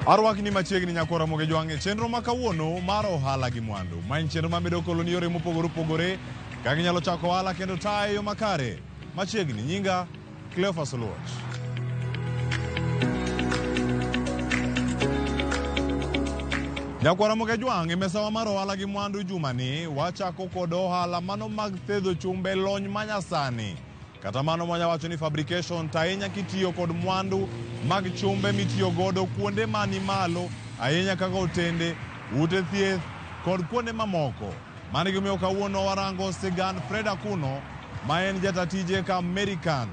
Arwaki ni machiegni nyakora moge jwange chenro makawuono mar ohala gi mwandu. Main chenro mabedo koloni yore mopogore opogore kaka inyalo chako ohala kendo tayo makare. Machiegni nyinga Cleophas Oluoch. Nyakwara moge jwange mesawa mar ohala gi mwandu jumani wachako kod ohala mano mag thedho chumbe lony manyasani. Kata mano mwanya wacho ni fabrication tainya kitiyo kod mwandu mag chumbe mitiyo godo kuonde mani malo ahinya kaka otende, ute thieth kod kuonde mamoko. Mani gimiyo kawuono warango Sigan Fred Akuno ma en jatatije ka American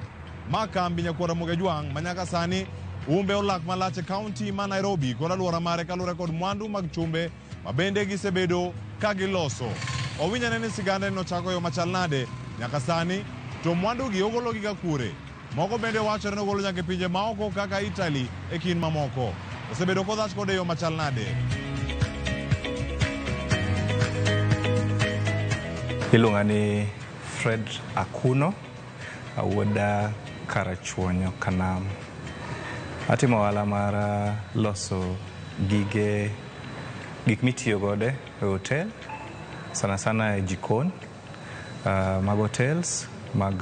ma kambi Nyakwara moge jwang' manyaka sani umbe olak malach e kaunti ma Nairobi kod aluora mare kalure kod mwandu mag chumbe mabende gisebedo ka giloso. Owinyane ni sigande nochako yo machal nade nyaka sani to mwandu gi ogolo giga kure. Moko bende wachore no golo nyaka pinje maoko kaka Italy e kin mamoko. Osebedo kodhach kode yo machal nade. Iluonga ni Fred Akuno, awuoda Karachuonyo Kanam. Atimo ohala mar loso gik mitiyo gode e hotel, sana sana e jikon, mag hotels, mag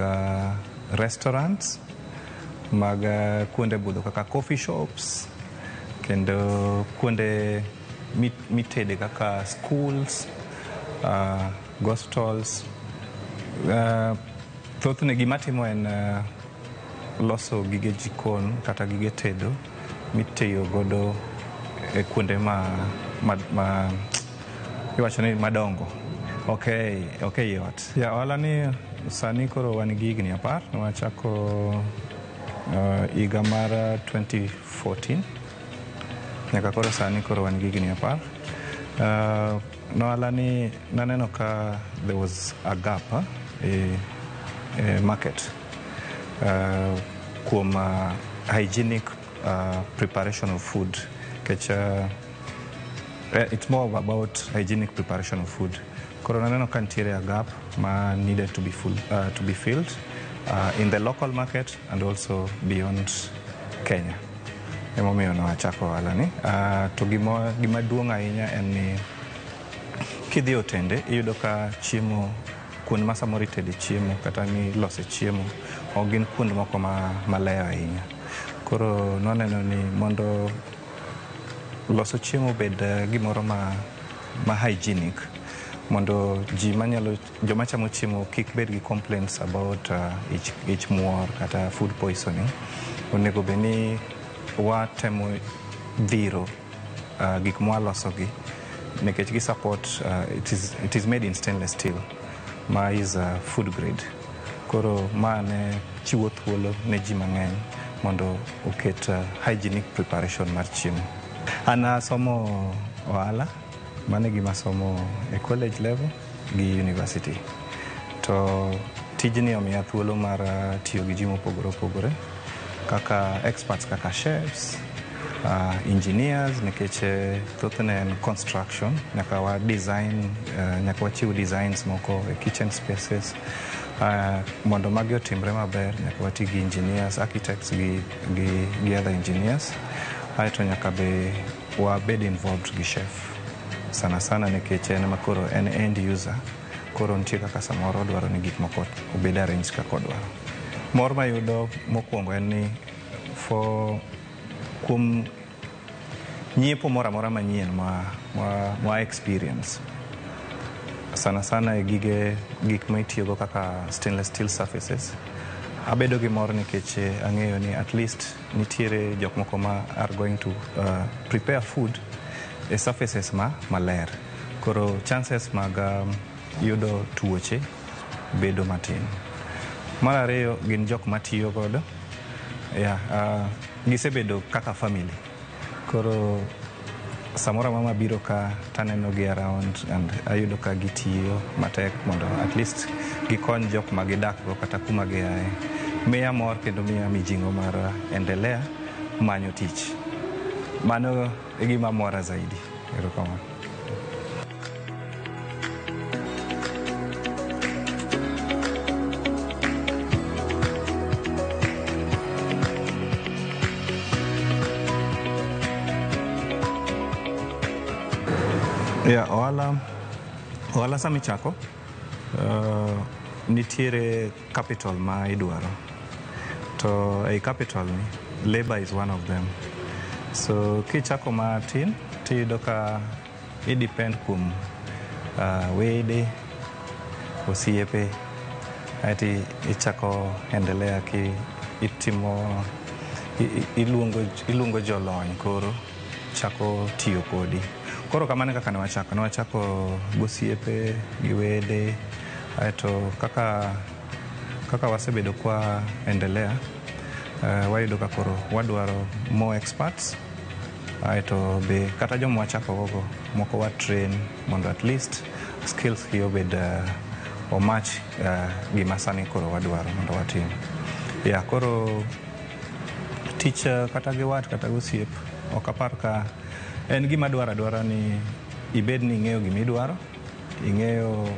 restaurants, mag kuonde budho kaka coffee shops, kendo kuonde mitede kaka schools, hostels. Thothne gimatimo en loso gige jikon kata gige tedo mitiyo godo e kuonde iwacho ni madongo. Okay, yot. Ya ohala ni sani koro wan gi higni 10, nwachako higa mar 2014 nyaka koro sani koro wan gi higni 10. Ohala ni naneno ka there was a gap market kuom hygienic preparation of food. It's more about hygienic preparation of food. Koro naneno ka nitiere a gap ma needed to be filled in the local market and also beyond Kenya. Emomiyo nawachako ohala ni. To gima duong' ahinya en ni kidhi otende iyudo ka chiemo kuonde ma samoro itede chiemo kata ni lose chiemo ok gin kuonde moko maleyo ahinya. Koro noneno ni mondo loso chiemo bed gimoro ma hygienic, mondo joma chamo chiemo kik bed gi complaints about ich muor kata food poisoning. Onego bed ni watemo dhiro gik mwalosogi nekech gi support it is made in stainless steel ma is food grade. Koro mane chiwo thuolo ne ji mang'eny mondo oket hygienic preparation mar chiemo. Ana somo ohala, mane gima somo e college level gi university. To tijni omiya thuolo mar tiyo gi ji mopogore opogore kaka experts kaka chefs, engineers, nikech thothne en construction, nyaka wachiw designs moko e kitchen spaces. Mondo magi otimre maber nyaka wati gi engineers, architects gi other engineers. Aeto nyaka wabed involved gi chef sana nikech en makoro en end user. Koro nitie kaka samoro dwaro ni gik moko obed arrange kaka odwaro. Mor mayudo mokwongo en ni kuom nyiepo moro amora manyien ma experience sana e gik ma itiyogo kaka stainless steel surfaces. Abedo gi mor nikech ang'eyo ni at least nitiere jok moko ma are going to prepare food e surfaces maler. Koro chances mag yudo tuoche bedo matin. Mar ariyo gin jok matiyo godo gisebedo kaka family. Koro samora mama biro ka taneno gi around and ayudo ka gitiyo matek mondo at least gikony jok ma gidakgo kata kuma giaye. Miya mor kendo miya mijing'o mar endelea manyo tich. Mano e gima mora zaidi. Erokamano. Yeah, ohala sami chako nitiere capital ma idwaro. To a capital ni, labor is one of them. So kichako matin tiyudo ka depend kuom wede, osiepe, ati ichako endelea ki itimo iluongo jolony koro chako tiyo kodi. Koro kamane kaka nwachako gosiepe gi wede, aito kaka wasebedo kwa endelea, wayudo ka koro wadwaro more experts, aito be kata jomo wachako gogo moko wa train mondo at least skills gi obed o match gima sani koro wadwaro mondo watim. Yeah, koro teacher kata gi wat kata gosiep ok apar ka en gima dwara ni ibed ni ing'eyo gima idwaro, ing'eyo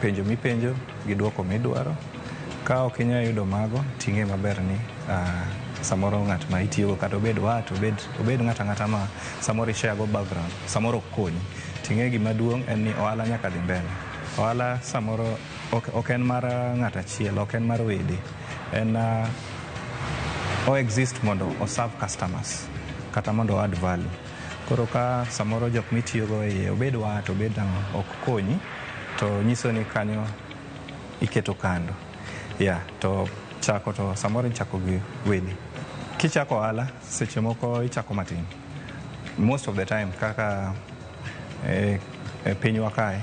penjo mipenjo gi duoko midwaro. Ka ok inyalo yudo mago ting'e maber ni samoro ng'at ma itiyogo kata obed wat, obed ng'ata ma samoro ishare go background, samoro konyi. Ting'e gima duong' en ni ohala nyaka dhi mbele. Ohala samoro ok en mar ng'at achiel, ok en mar wede. En o exist mondo o serve customers kata mondo o add value. Koro ka samoro jok mitiyogo obed wat, obed ok konyi, to nyiso ni kanyo iketo kando. Yeah, to chako to samoro ichako gi wede. Kichako ohala seche moko ichako matin. Most of the time kaka piny wakae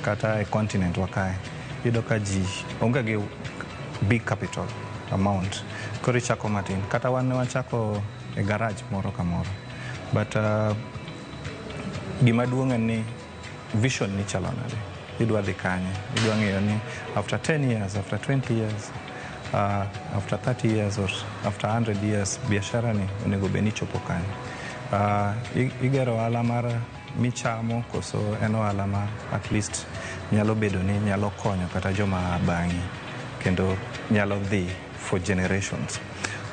kata continent wakae, yudo ka ji onge gi big capital amount. Koro ichako matin. Kata wan wachako e garage moro kamoro. But gima duong' en ni vision ni chalo nade. Idwa dhi kanye. Idwa ng'eyo ni after 10 years, after 20 years, after 30 years or after 100 years, biashara ni onego beni chopo kanye. Igero ohala mar michamo koso en ohala ma at least nyalo bedo ni nyalo konyo kata joma bang'i kendo nyalo dhi for generations.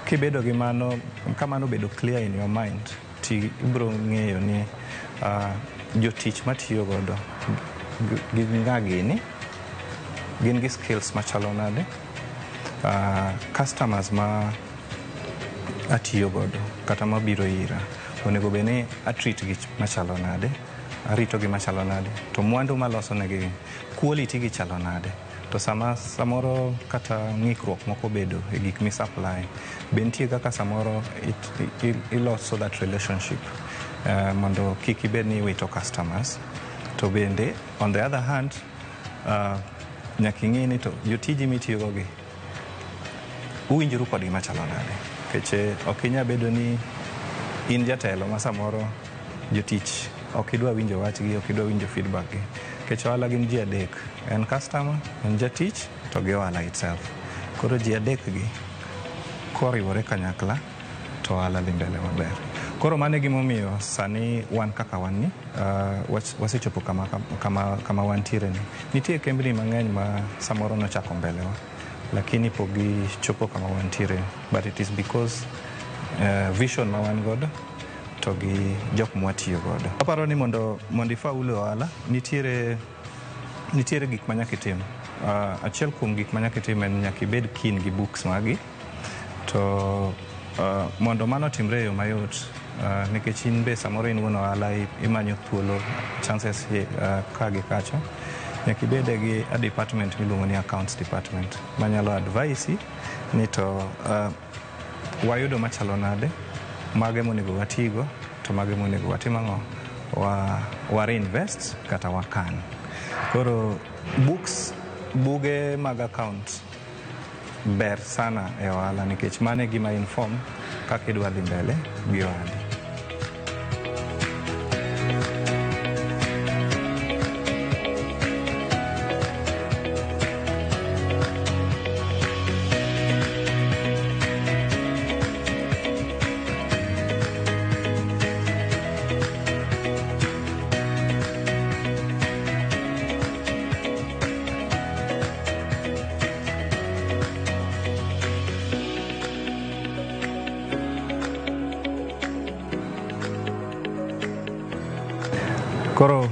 Kibedo gi mano, kamano bedo clear in your mind, ti ibro ng'eyo ni jotich matiyo godo gin gi skills machalo nade, customers ma atiyo godo kata mabiro ira onego beni atreat gi machalo nade, arito gi machalo nade, to mwandu maloso negi quality gi chalo nade. To samoro kata ng'ikruok moko bedo e gik mi supply, bentie kaka samoro iloso that relationship mondo kik ibed ni wito customers. To bende on the other hand nyaka ing'e ni to jotiji mitiyogo gi uwinjoru kodgi machalo nade. Keche ok inya bedo ni in jatelo ma samoro jotich ok idwa winjo wachgi, ok idwa winjo feedback gi. Keche ohala gin ji adek, en customer, en jatich, to gi ohala itself. Koro ji adek gi koriwore kanyakla to ohala dhi mbele maber. Koro mane gimomiyo sani wan kaka wan ni wasechopo kama wantiere ni. Nitie kembni mang'eny ma samoro nochako mbelewa, lakini pogi chopo kama wantiere. But it is because vision ma wan godo to gi jok mwatiyo godo. Aparo ni mondo ifaul ohala nitiere gik manyaka itim. Achiel kuom gik manyaka itim en nyaka ibed keen gi books magi. To mondo mano timre yo mayot, nikech in be samoro in wuon ohala imanyo thuolo chances ka gi kacho, nyaka ibede gi a department miluongo ni accounts department manyalo advise ni to wayudo machalo nade, mage monego watigo, to mage monego watim ang'o, wa reinvest kata wakan. Koro buge mag account ber sana e ohala, nikech mane gima inform kaka idwa dhi mbele gi ohandi. Koro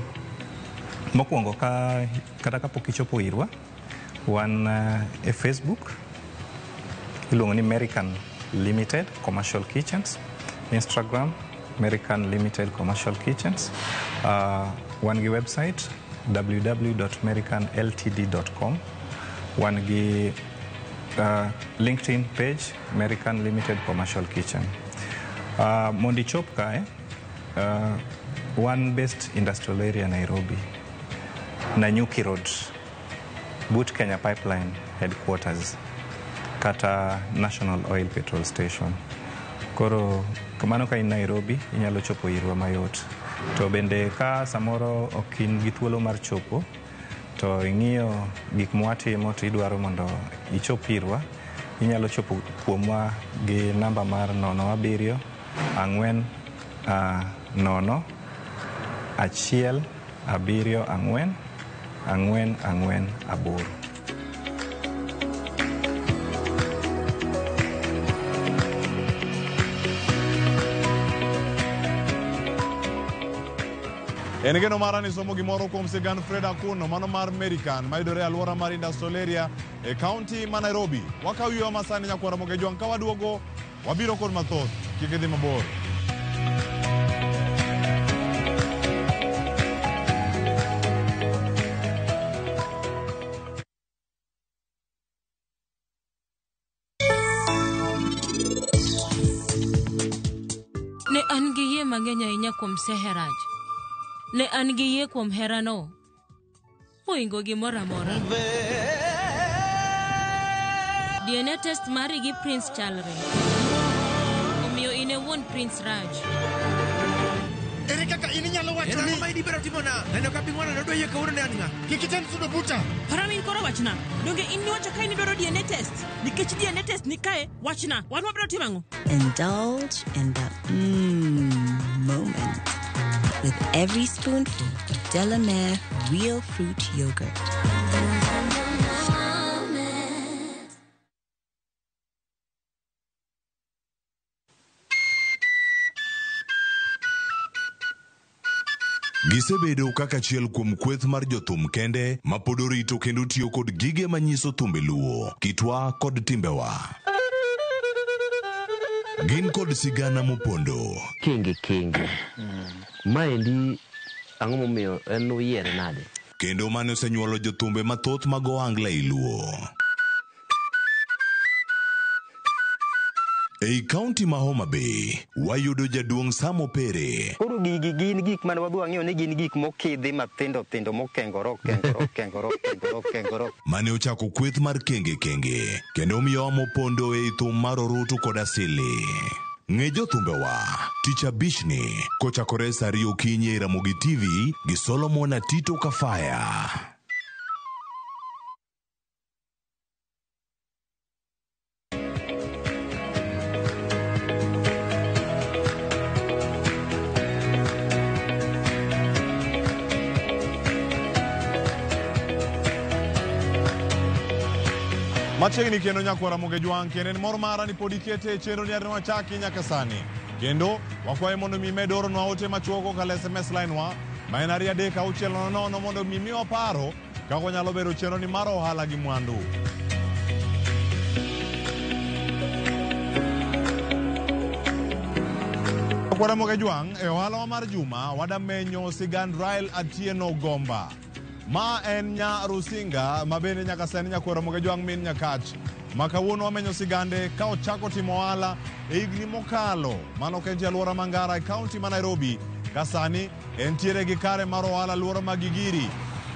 Mokwongo kata kapok ichopo irwa, wan e Facebook, iluongo ni American Limited Commercial Kitchens. Instagram, American Limited Commercial Kitchens. Wan gi website www.americanltd.com. Wan gi LinkedIn page, American Limited Commercial Kitchen. Mondi chop kae, one based industrial area Nairobi, Nanyuki Road, Boot Kenya Pipeline headquarters, kata National Oil Petrol Station. Koro kamano ka in Nairobi, inyalo chopo irwa mayot. To bende ka samoro okin gi thuolo mar chopo, to ing'iyo gik mwatimo to idwaro mondo ichop irwa, inyalo chopo kuomwa gi namba mar 07 4 0 1 7 4 4 4 8. En geno mara ni somo gimoro kuom sigand Fred Akuno, mano mar American, mayudore alwora mar industrial area e county ma Nairobi. Wakawiyo masani nyakwara moge jwang' ka waduogo, wabiro kod mathoth, kik idhi mabor. Ne an gi yie mang'eny ahinya kuom Seheraj. Ne an gi yie kuom herano. Oingo gimoro amora. DNA test mari gi Prince chalre. Omiyo in e wuon Prince Raj. Ere kaka ini nyalo wacho ni ma idi bero timona. Neno ka pingwana no doye kawuono ne anga. Kikiten sudo buta. Paramin koro wachna. Donge in wacho kai ni doro DNA test. Nikech DNA test ni kae wachna. Wan wabiro timango. Indulge in the moment with every spoonful of Delamere real fruit yogurt. Gisebedo kaka achiel kuom kweth mar jothum kende ma pod orito kendo tiyo kod gige manyiso thumbe luo, kitwa kod timbewa. Gin kod sigana mopondo. Kingi. Maendi ang'o momiyo en uyiere nade? Kendo mane osenyuolo jothumbe mathoth mag ohangla e luo. Ei kaunti ma Homa Bay, wayudo jaduong' Samo Pere. Koro gin gik mane wadwa ng'eyo ni gin gik mokidhi mathindo mokengoro. Mane ochako kweth mar kenge, kendo omiyo mopondo ei thum mar orutu kod asili. Ng'e jothumbewa, tich abishni, kochakore saa 2 okinyi e Ramogi TV gi Solomon Atito Kafaya. Machiegni kendo nyakwara moge jwang' kendo en mor mara ni pod ikete chenro ni arino chaki nyaka sani. Kendo wakwaye mondo mi med oronwa ote machuogo kala SMS line wa ma en 360 mondo mi miwa paro kako nyalo bedo chenro ni mar ohala gi mwandu. Nyakwara moge jwang' e ohala wa mar juma wadamenyo sigand Rael Atieno Gomba. Ma en nya Rusinga mabende nyaka sani nyakwara moge jwang' min Nyakach. Makawuono wamenyo sigande ka ochako timo ohala e higni mokalo mano kenti alwora Mangara e kaunti ma Nairobi. Kasani entiere gi kare mar ohala alwora Magigiri.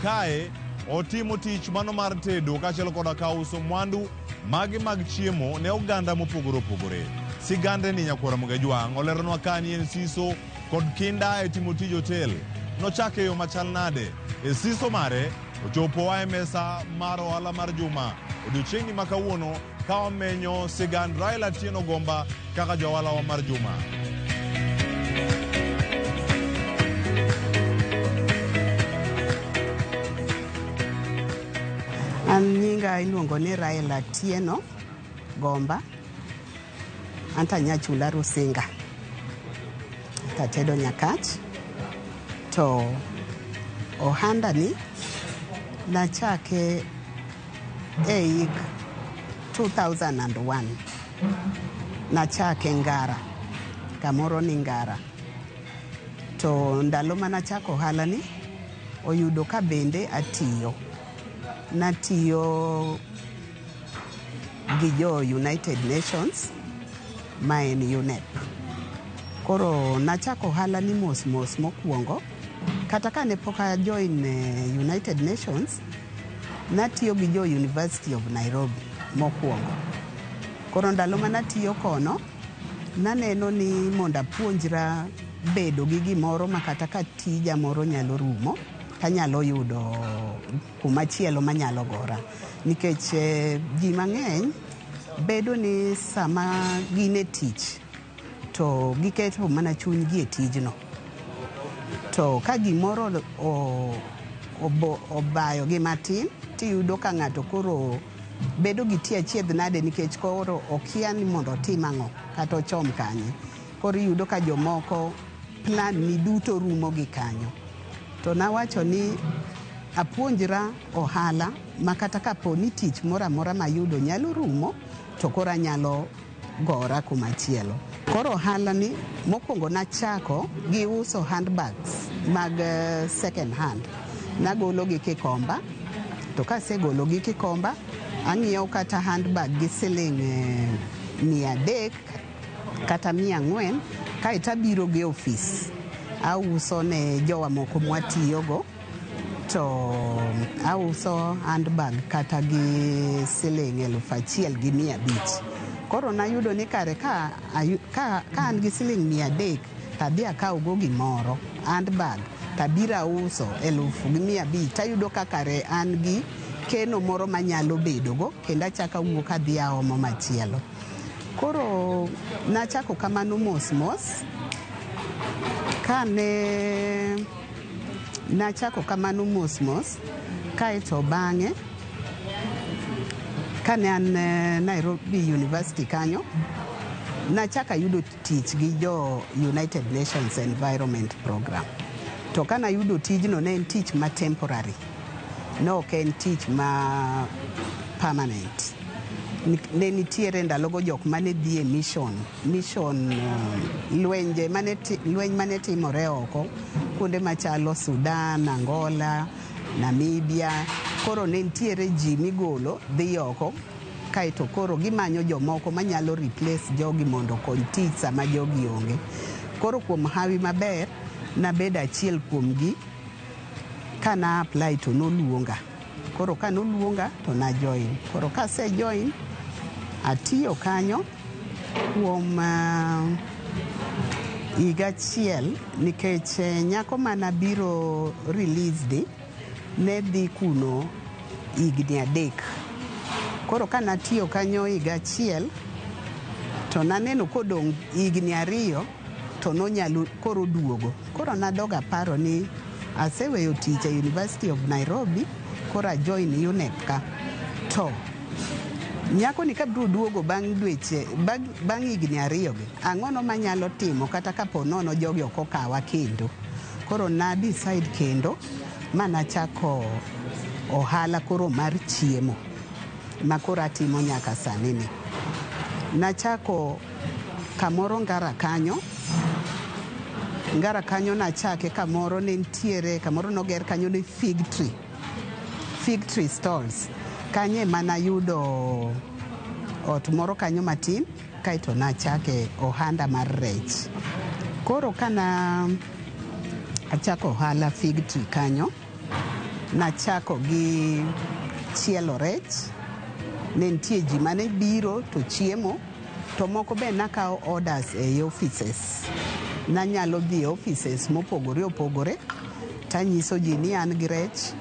Kae otimo tich mano mar tedo kaachiel koda ka uso mwandu magi mag chiemo ne oganda mopogore opogore. Sigande ni nyakwara moge jwang' oleronwa kani en siso kod kinda e timo tij hotel. Nochake yo machal nade. E siso mare ochopo wa e mesa mar ohala mar juma. Odiochieng'ni ma kawuono ka wamenyo sigand Rael Atieno Gomba kaka jo ohala wa mar juma. An nyinga iluongo ni Rael Atieno Gomba. Anta nyachula Rusinga. Tatedo Nyakach. To ohanda ni nachake hik 2001. Nachake Ngara, kamoro ni Ngara. To ndalo manachako ohala ni oyudo ka bende atiyo. Natiyo gi jo United Nations ma en UNEP. Koro nachako ohala ni mos mokwongo. Kata ka ne pok a join United Nations, natiyo gi jo University of Nairobi mokwongo. Koro ndalo manatiyo kono, naneno ni mondo apuonjra bedo gi gimoro makata ka tija moro nyalo rumo, kanyalo yudo kumachielo manyalo gora. Nikech ji mang'eny bedo ni sama gine tich, to giketo mana chunygi e tijno. To ka gimoro obayo gi matin, tiyudo ka ng'ato koro bedo gi tie achiedh nade nikech koro okia ni mondo otim ang'o kata ochom kanye. Koro iyudo ka jomoko plan ni duto rumo gi kanyo. To nawacho ni apuonjra ohala makata kapo ni tich moro amora mayudo nyalo rumo, to koro anyalo gora kumachielo. Koro ohala ni mokwongo nachako gi uso handbags mag second hand. Nagolo gi Kikomba, to kasegolo gi Kikomba, ang'iewo kata handbag gi siling 300 kata 400, kaeto abiro gi ofis. Auso ne jowa moko mwatiyogo, to auso handbag kata gi siling 1,500. Koro nayudo ni kare ka an gi siling 300, tadhi akawgo gimoro, handbag, tabiro auso 1,500, tayudo ka kare an gi keno moro manyalo bedogo, kendo achaka wuok adhi aomo machielo. Koro nachako kamano mos. Nachako kamano mos, kaeto bang'e kane an Nairobi University kanyo, nachaka yudo tich gi jo United Nations Environment Program. To kana yudo tijno ne en tich ma temporary, no ok en tich ma permanent. Ne nitiere ndalogo jok mane dhi e mission lweny mane timore oko, kuonde machalo Sudan, Angola, Namibia. Koro ne nitiere ji migolo dhi oko, kaeto koro gimanyo jomoko manyalo replace jogi mondo okony tich sama jogi onge. Koro kuom hawi maber, nabedo achiel kuomgi. Kana apply to noluonga. Koro ka noluonga to na join. Koro kase join, atiyo kanyo kuom higa achiel, nikech nyako mana biro released ne dhi kuno higni 3. Koro ka natiyo kanyo higa achiel, to naneno kodong' higni 2 to nonyalo koro duogo. Koro nadoga paro ni aseweyo tich e University of Nairobi, koro ajoin UNEP ka. To nyako ni kabiro duogo bang' higni 2 gi, ang'ono manyalo timo kata kapo nono jogi ok okawa kendo. Koro na decide kendo, manachako ohala koro mar chiemo, ma koro atimo nyaka sani ni. Nachako kamoro Ngara kanyo nachake kamoro ne ntiere, kamoro noger kanyo ni fig tree stalls. Kanye mana yudo ot moro kanyo matin, kaeto nachake ohanda mar rech. Koro kana achako ohala fig tree kanyo, nachako gi chielo rech. Ne nitie ji mane biro to chiemo, to moko be nakawo orders e offices. Nanyalo dhi e offices mopogore opogore, tanyiso ji ni an gi rech,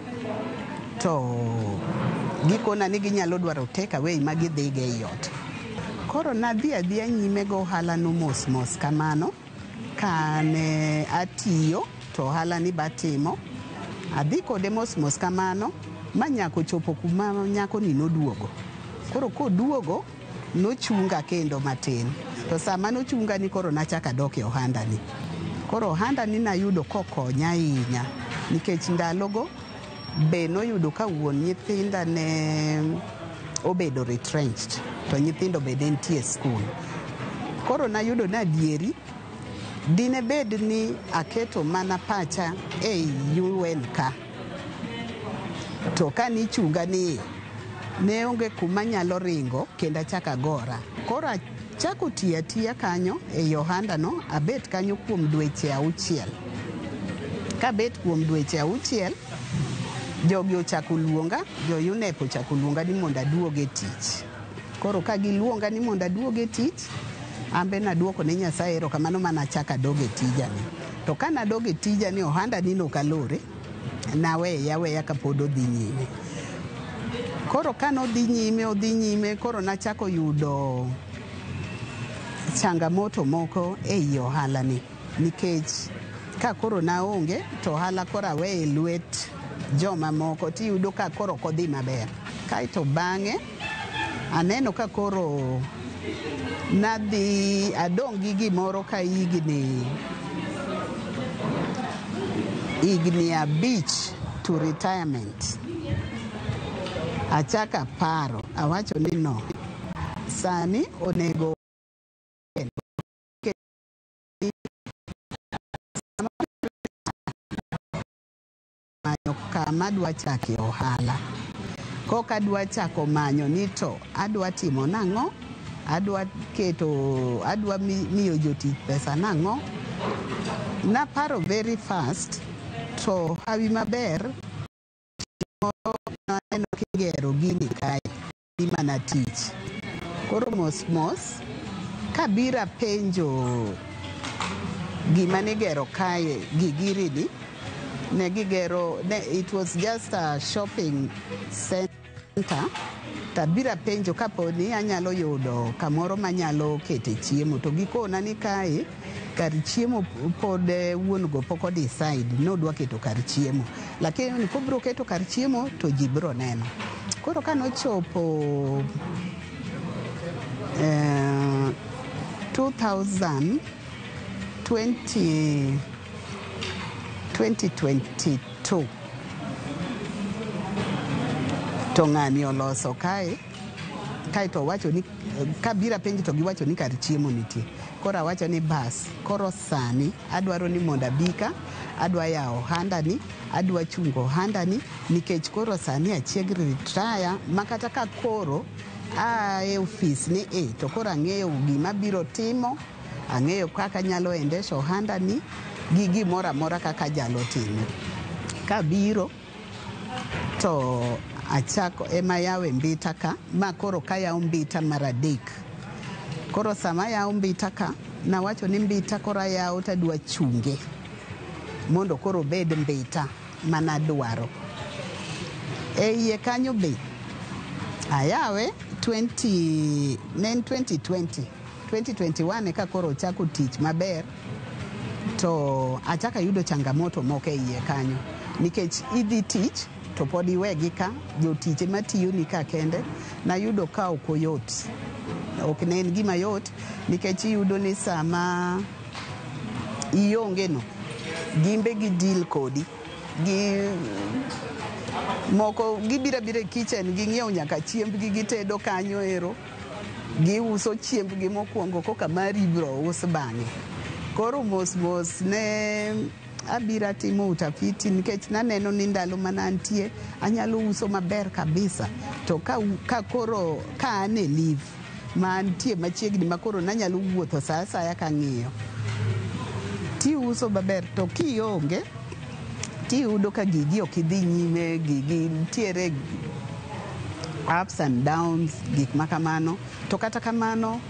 to gikona ni ginyalo dwaro take away ma gidhigo e ot. Koro nadhi adhiya nyime go ohala no mos kamano. Kane atiyo to ohala ni batimo, adhi kode mos kamano, ma nyako chopo kuma nyako ni noduogo. Koro koduogo, nochunga kendo matin. To sama nochunga ni koro nachaka dok e ohanda ni. Koro ohanda ni nayudo kokonya ahinya. nikech ndalogo be noyudo ka wuon nyithinda ne obedo retrenched to nyithindo be ne nitie skul. Koro nayudo na adieri dine bed ni aketo mana pacha e UN ka to ka nichunga ni ne onge kuma nyalo ringo kendo achaka agora. Koro achako tiyo atiya kanyo e ohanda no, abet kanyo kuom dweche 6. Kabet kuom dweche 6, jogi ochako luonga, jo UNEP ochako luonga ni mondo aduog e tich. Koro ka giluonga ni mondo aduog e tich, ambe naduoko ne Nyasaye erokamano mana achaka adog e tijani. To ka nadog e tijani, ohanda ni nokalore, naweya ka pod odhi nyime. Koro ka nodhi nyime, koro nachako yudo changamoto moko e ohala ni, nikech ka koro naonge to ohala koro awe e lwet joma moko, tiyudo ka koro ok odhi maber. Kaeto bang'e aneno ka koro nadhi adong' gi gimoro ka higni 5 to retirement. Achaka paro, awacho ni no, sani onego kama adwa chako ohala. Koka adwa chako manyo ni to adwa timo nang'o, adwa miyo jotich pesa nang'o. Naparo very fast to hawi maber naneno kigero gini kae gima na tich. Koro mos kabira penjo gima nigero kae gigirini, it was just a shopping center. Tabira penjo kaponi anyalo yudo kamoro manyalo kete chiemo, to gikona ni kae kar chiemo pod wuon go poko decide nodwa keto kar chiemo, lakini kobro keto kar chiemo to ji bro neno. Koro kanochopo 2022 to ng'ani oloso kae to wacho ni kabira penjo to giwacho ni kar chiemo nitie. Koro awacho ni bas, koro sani adwaro ni mondo abika, adwa yawo ohanda ni, adwa chungo ohanda ni, nikech koro sani achiegni retire, makata ka koro e ofis ni to koro ang'eyo gima biro timo, ang'eyo kaka nyalo endesha ohanda ni gi gimoro amora kaka jalo timo. Kabiro to achako ema yawe mbita ka, ma koro ka yawo mbita mar 3. Koro sama yawo mbita ka, nawacho ni mbita koro yawo tadwa chunge mondo koro bed mbita mana dwaro. E iye kanyo be ayawe 2021 ka koro chako tich maber, to achaka yudo changamoto moko e iye kanyo, nikech idhi tich to pod iwegi ka jotiche matiyo ni ka kende. Nayudo ka ok oyot, ok ne en gima yot, nikech iyudo ni sama ionge no, gimbe gi deal kodi, gi moko gibira e kitchen, ging'iewo nyaka chiembgi gitedo kanyo ero, giuso chiembgi mokwongo koka mari bro us bang'e. Koro mos ne abira timo utafiti, nikech naneno ni ndalo manantie anyalo uso maber kabisa, to ka koro ka ane leave mantie machiegni makoro nanyalo wuotho sa asaya ka ng'iyo, ti uso maber. To kionge tiyudo ka gigi ok idhi nyime, gigi ntiere ups and downs, gik makamano. To kata kamano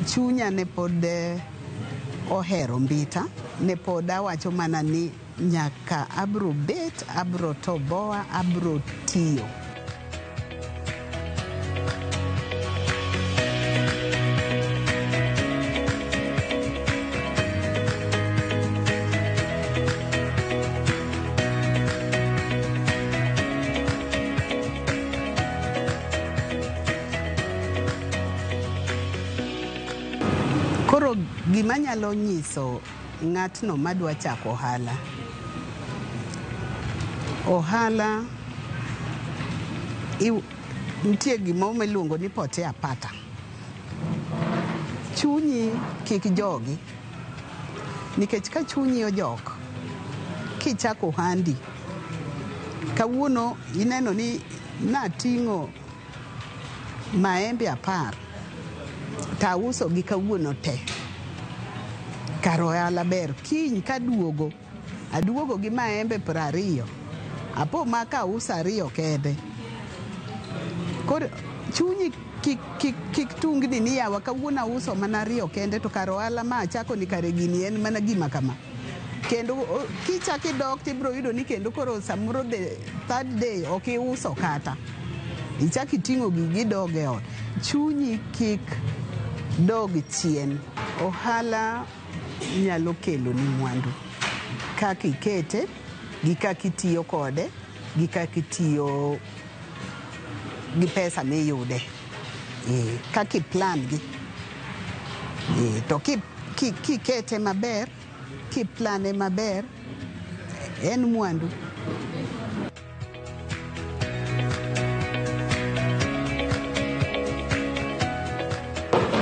chunya ne pod ohero mbita, ne pod awacho mana ni nyaka abro bet, abro toboa, abro tiyo. Koro gima nyalo nyiso ng'atno madwa chako ohala, Ohala nitie gima miluongo ni pote apata. Chunyi kik jogi, nikech ka chunyi ojok, kichako ohandi, kawuono ineno ni nating'o maembe 10 tauso gi kawuono te. Kar ohala ber, kiny kaduogo, aduogo gi maembe 20, apo ma ka uso 2 kende. Koro chunyi kik tungni ni yawa kawuono uso mana 2 kende to kar ohala ma achako ni kare gini en mana gima kama. Kendo kichako idok tibro yudo ni kendo koro samoro the third day ok iuso kata. Ichako iting'o gigi dog e ot. Chunyi kik dog chien. Ohala nyalo kelo ni mwandu. Kaka ikete, gi kaka itiyo kode, gi kaka itiyo gi pesa miyude. Kaka plan gi. To kikete maber, kiplane maber, en mwandu.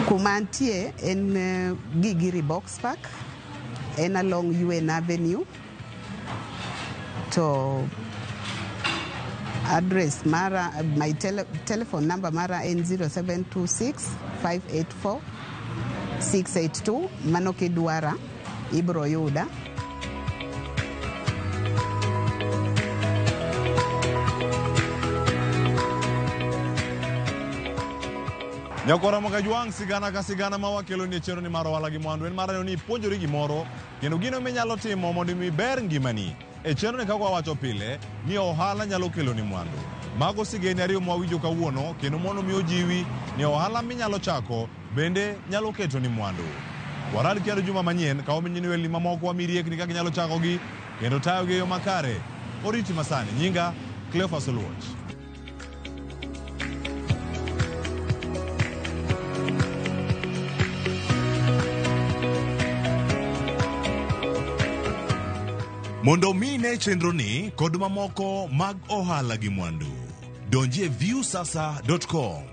Kumantie en Gigiri Box Park, en along UN Avenue. To address mara, my telephone number mara en 0726 584 682. Mano kidwara ibro yuda. Nyakora Mogajwang' sigana ka sigana ma wakelo ni chero ni maro wala gi mwandu en mara ni puonjori gimoro kendo gino minyalo timo mondo mi ber ngimani. E chero ni kaka wacho pile ni ohala nyalo kelo ni mwandu. Mago sigeni ariyo mwawinjo kawuono kendo mondo mi ojiwi ni ohala minyalo chako bende nyalo keto ni mwandu. Warad kiado juma manyien ka ominyini weli mamoko wa miriekni kaka nyalo chako gi kendo tayo gi yo makare. Oriti masani nyinga Cleophas Oluoch. Mondo mine chenro ni kod mamoko mag ohala gi mwandu. Donjie viewsasa.com.